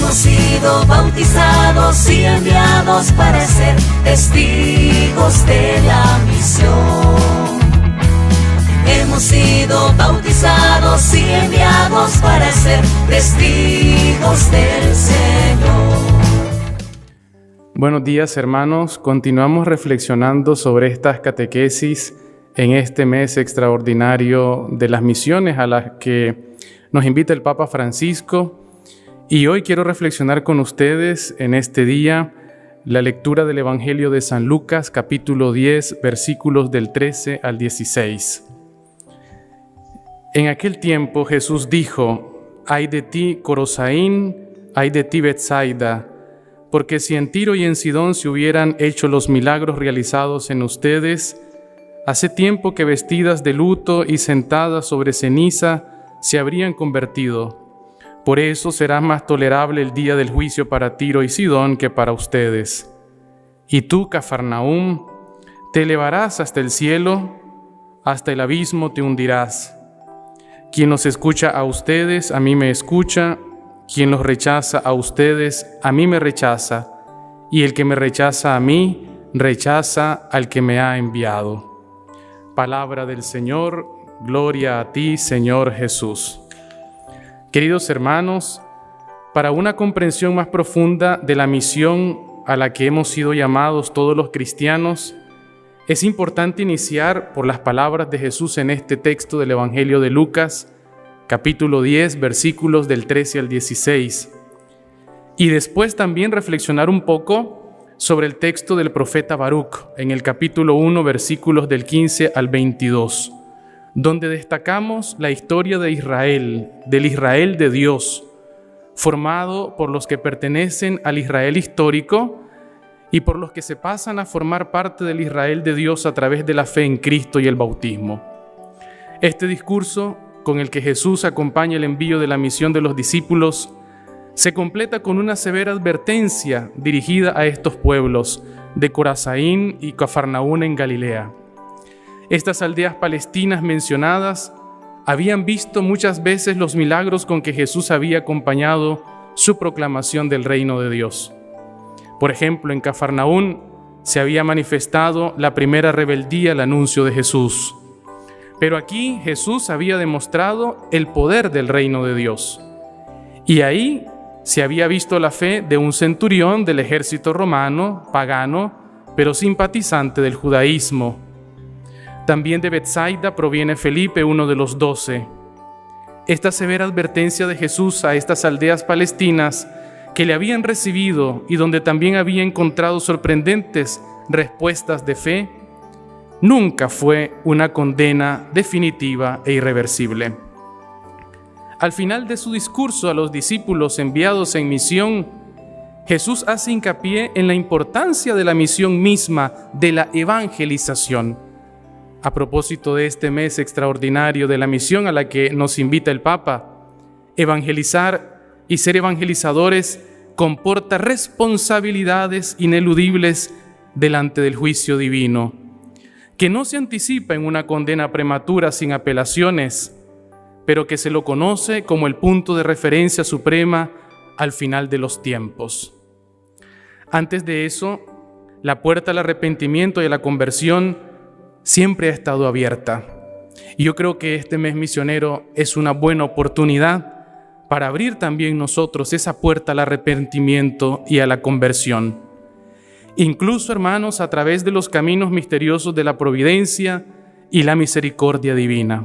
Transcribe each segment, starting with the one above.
Hemos sido bautizados y enviados para ser testigos de la misión. Hemos sido bautizados y enviados para ser testigos del Señor. Buenos días, hermanos. Continuamos reflexionando sobre estas catequesis en este mes extraordinario de las misiones a las que nos invita el Papa Francisco. Y hoy quiero reflexionar con ustedes en este día la lectura del Evangelio de San Lucas, capítulo 10, versículos del 13 al 16. En aquel tiempo Jesús dijo: «Ay de ti, Corosaín, ay de ti, Betsaida, porque si en Tiro y en Sidón se hubieran hecho los milagros realizados en ustedes, hace tiempo que vestidas de luto y sentadas sobre ceniza se habrían convertido. Por eso será más tolerable el día del juicio para Tiro y Sidón que para ustedes. Y tú, Cafarnaúm, te elevarás hasta el cielo, hasta el abismo te hundirás. Quien los escucha a ustedes, a mí me escucha. Quien los rechaza a ustedes, a mí me rechaza. Y el que me rechaza a mí, rechaza al que me ha enviado». Palabra del Señor. Gloria a ti, Señor Jesús. Queridos hermanos, para una comprensión más profunda de la misión a la que hemos sido llamados todos los cristianos, es importante iniciar por las palabras de Jesús en este texto del Evangelio de Lucas, capítulo 10, versículos del 13 al 16, y después también reflexionar un poco sobre el texto del profeta Baruch, en el capítulo 1, versículos del 15 al 22, donde destacamos la historia de Israel, del Israel de Dios, formado por los que pertenecen al Israel histórico y por los que se pasan a formar parte del Israel de Dios a través de la fe en Cristo y el bautismo. Este discurso, con el que Jesús acompaña el envío de la misión de los discípulos, se completa con una severa advertencia dirigida a estos pueblos de Corazaín y Cafarnaún en Galilea. Estas aldeas palestinas mencionadas habían visto muchas veces los milagros con que Jesús había acompañado su proclamación del reino de Dios. Por ejemplo, en Cafarnaún se había manifestado la primera rebeldía al anuncio de Jesús. Pero aquí Jesús había demostrado el poder del reino de Dios. Y ahí se había visto la fe de un centurión del ejército romano, pagano, pero simpatizante del judaísmo. También de Betsaida proviene Felipe, uno de los 12. Esta severa advertencia de Jesús a estas aldeas palestinas que le habían recibido y donde también había encontrado sorprendentes respuestas de fe, nunca fue una condena definitiva e irreversible. Al final de su discurso a los discípulos enviados en misión, Jesús hace hincapié en la importancia de la misión misma de la evangelización. A propósito de este mes extraordinario de la misión a la que nos invita el Papa, evangelizar y ser evangelizadores comporta responsabilidades ineludibles delante del juicio divino, que no se anticipa en una condena prematura sin apelaciones, pero que se lo conoce como el punto de referencia suprema al final de los tiempos. Antes de eso, la puerta al arrepentimiento y a la conversión siempre ha estado abierta. Y yo creo que este mes misionero es una buena oportunidad para abrir también nosotros esa puerta al arrepentimiento y a la conversión. Incluso, hermanos, a través de los caminos misteriosos de la providencia y la misericordia divina.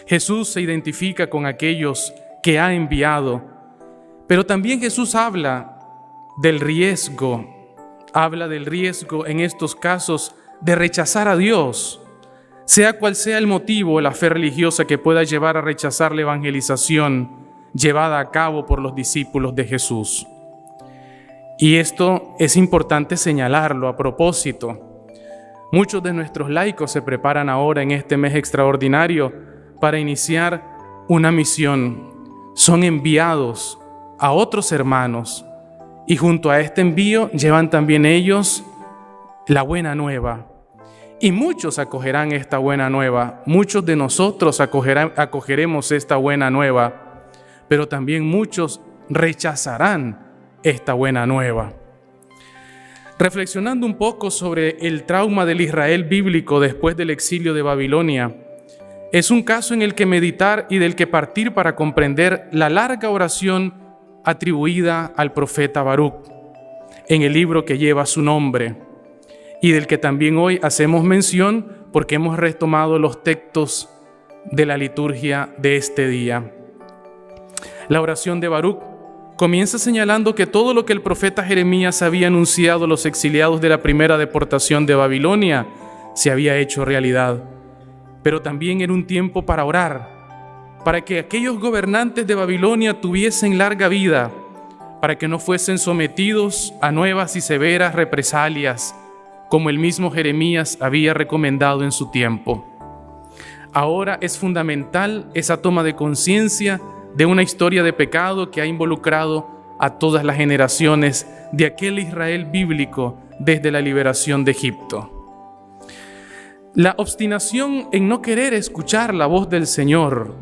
Jesús se identifica con aquellos que ha enviado, pero también Jesús habla del riesgo en estos casos de rechazar a Dios, sea cual sea el motivo o la fe religiosa que pueda llevar a rechazar la evangelización llevada a cabo por los discípulos de Jesús. Y esto es importante señalarlo a propósito. Muchos de nuestros laicos se preparan ahora en este mes extraordinario para iniciar una misión. Son enviados a otros hermanos y junto a este envío llevan también ellos la buena nueva. Y muchos acogerán esta buena nueva, muchos de nosotros acogeremos esta buena nueva, pero también muchos rechazarán esta buena nueva. Reflexionando un poco sobre el trauma del Israel bíblico después del exilio de Babilonia, es un caso en el que meditar y del que partir para comprender la larga oración atribuida al profeta Baruc en el libro que lleva su nombre y del que también hoy hacemos mención porque hemos retomado los textos de la liturgia de este día. La oración de Baruc comienza señalando que todo lo que el profeta Jeremías había anunciado a los exiliados de la primera deportación de Babilonia se había hecho realidad. Pero también era un tiempo para orar, para que aquellos gobernantes de Babilonia tuviesen larga vida, para que no fuesen sometidos a nuevas y severas represalias, como el mismo Jeremías había recomendado en su tiempo. Ahora es fundamental esa toma de conciencia de una historia de pecado que ha involucrado a todas las generaciones de aquel Israel bíblico desde la liberación de Egipto. La obstinación en no querer escuchar la voz del Señor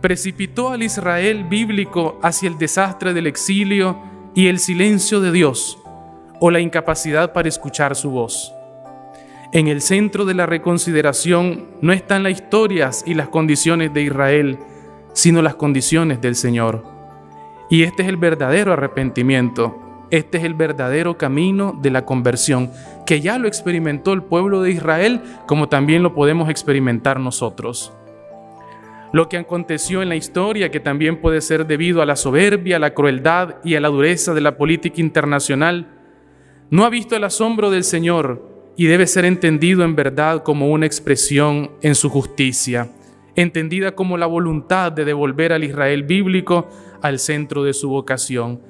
precipitó al Israel bíblico hacia el desastre del exilio y el silencio de Dios, o la incapacidad para escuchar su voz. En el centro de la reconsideración no están las historias y las condiciones de Israel, sino las condiciones del Señor. Y este es el verdadero arrepentimiento. Este es el verdadero camino de la conversión, que ya lo experimentó el pueblo de Israel, como también lo podemos experimentar nosotros. Lo que aconteció en la historia, que también puede ser debido a la soberbia, a la crueldad y a la dureza de la política internacional, no ha visto el asombro del Señor y debe ser entendido en verdad como una expresión en su justicia, entendida como la voluntad de devolver al Israel bíblico al centro de su vocación.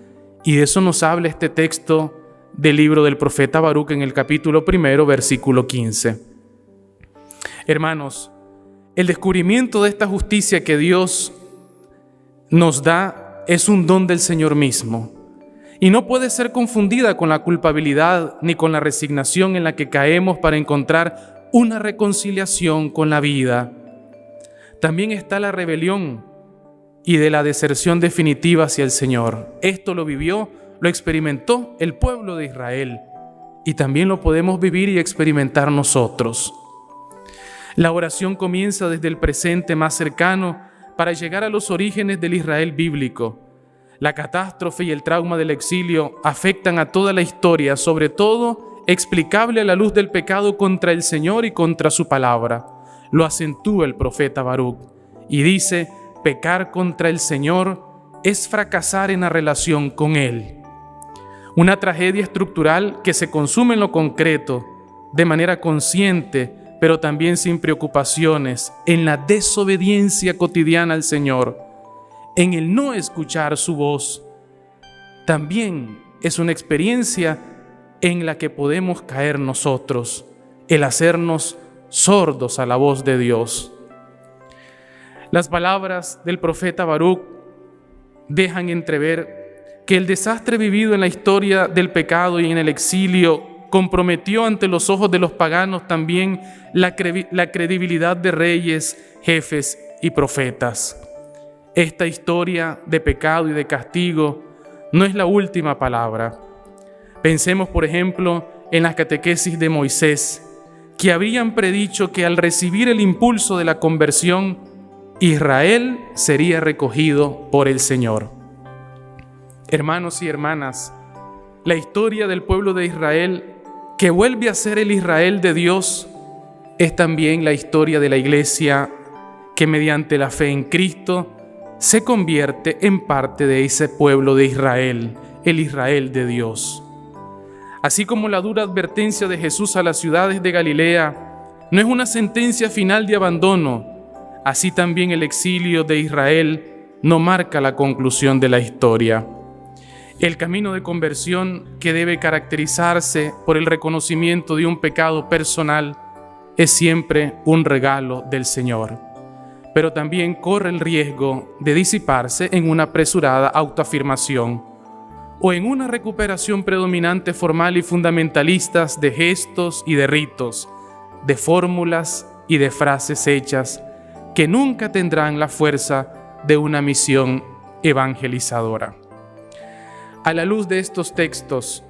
Y de eso nos habla este texto del libro del profeta Baruc en el capítulo 1, versículo 15. Hermanos, el descubrimiento de esta justicia que Dios nos da es un don del Señor mismo y no puede ser confundida con la culpabilidad ni con la resignación en la que caemos para encontrar una reconciliación con la vida. También está la rebelión y de la deserción definitiva hacia el Señor. Esto lo vivió, lo experimentó el pueblo de Israel y también lo podemos vivir y experimentar nosotros. La oración comienza desde el presente más cercano para llegar a los orígenes del Israel bíblico. La catástrofe y el trauma del exilio afectan a toda la historia, sobre todo explicable a la luz del pecado contra el Señor y contra su palabra. Lo acentúa el profeta Baruc y dice: pecar contra el Señor es fracasar en la relación con Él. Una tragedia estructural que se consume en lo concreto, de manera consciente, pero también sin preocupaciones, en la desobediencia cotidiana al Señor, en el no escuchar su voz. También es una experiencia en la que podemos caer nosotros, el hacernos sordos a la voz de Dios. Las palabras del profeta Baruc dejan entrever que el desastre vivido en la historia del pecado y en el exilio comprometió ante los ojos de los paganos también la credibilidad de reyes, jefes y profetas. Esta historia de pecado y de castigo no es la última palabra. Pensemos, por ejemplo, en las catequesis de Moisés, que habían predicho que al recibir el impulso de la conversión, Israel sería recogido por el Señor. Hermanos y hermanas, la historia del pueblo de Israel, que vuelve a ser el Israel de Dios, es también la historia de la Iglesia, que mediante la fe en Cristo se convierte en parte de ese pueblo de Israel, el Israel de Dios. Así como la dura advertencia de Jesús a las ciudades de Galilea no es una sentencia final de abandono, así también el exilio de Israel no marca la conclusión de la historia. El camino de conversión, que debe caracterizarse por el reconocimiento de un pecado personal, es siempre un regalo del Señor, pero también corre el riesgo de disiparse en una apresurada autoafirmación o en una recuperación predominante formal y fundamentalistas de gestos y de ritos, de fórmulas y de frases hechas que nunca tendrán la fuerza de una misión evangelizadora. a la luz de estos textos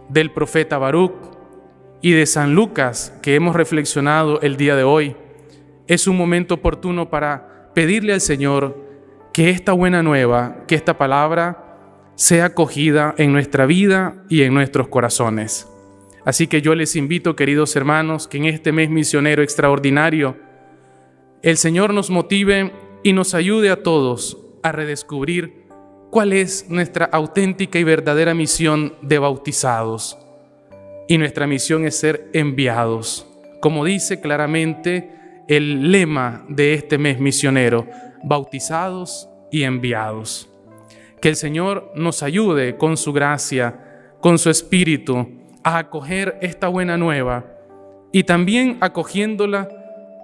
del profeta Baruc y de San Lucas que hemos reflexionado el día de hoy, es un momento oportuno para pedirle al Señor que esta buena nueva, que esta palabra sea acogida en nuestra vida y en nuestros corazones. Así que yo les invito, queridos hermanos, que en este mes misionero extraordinario, el Señor nos motive y nos ayude a todos a redescubrir cuál es nuestra auténtica y verdadera misión de bautizados. Y nuestra misión es ser enviados, como dice claramente el lema de este mes misionero: bautizados y enviados. Que el Señor nos ayude con su gracia, con su espíritu, a acoger esta buena nueva y también acogiéndola,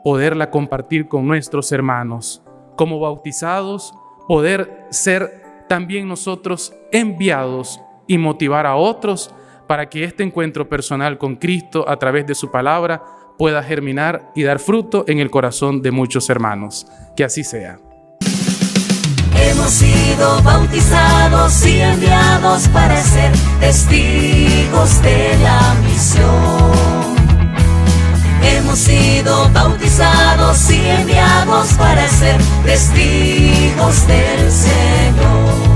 poderla compartir con nuestros hermanos. Como bautizados, poder ser también nosotros enviados y motivar a otros para que este encuentro personal con Cristo a través de su palabra pueda germinar y dar fruto en el corazón de muchos hermanos. Que así sea. Hemos sido bautizados y enviados para ser testigos de la misión. Hemos sido bautizados y enviados para ser testigos del Señor.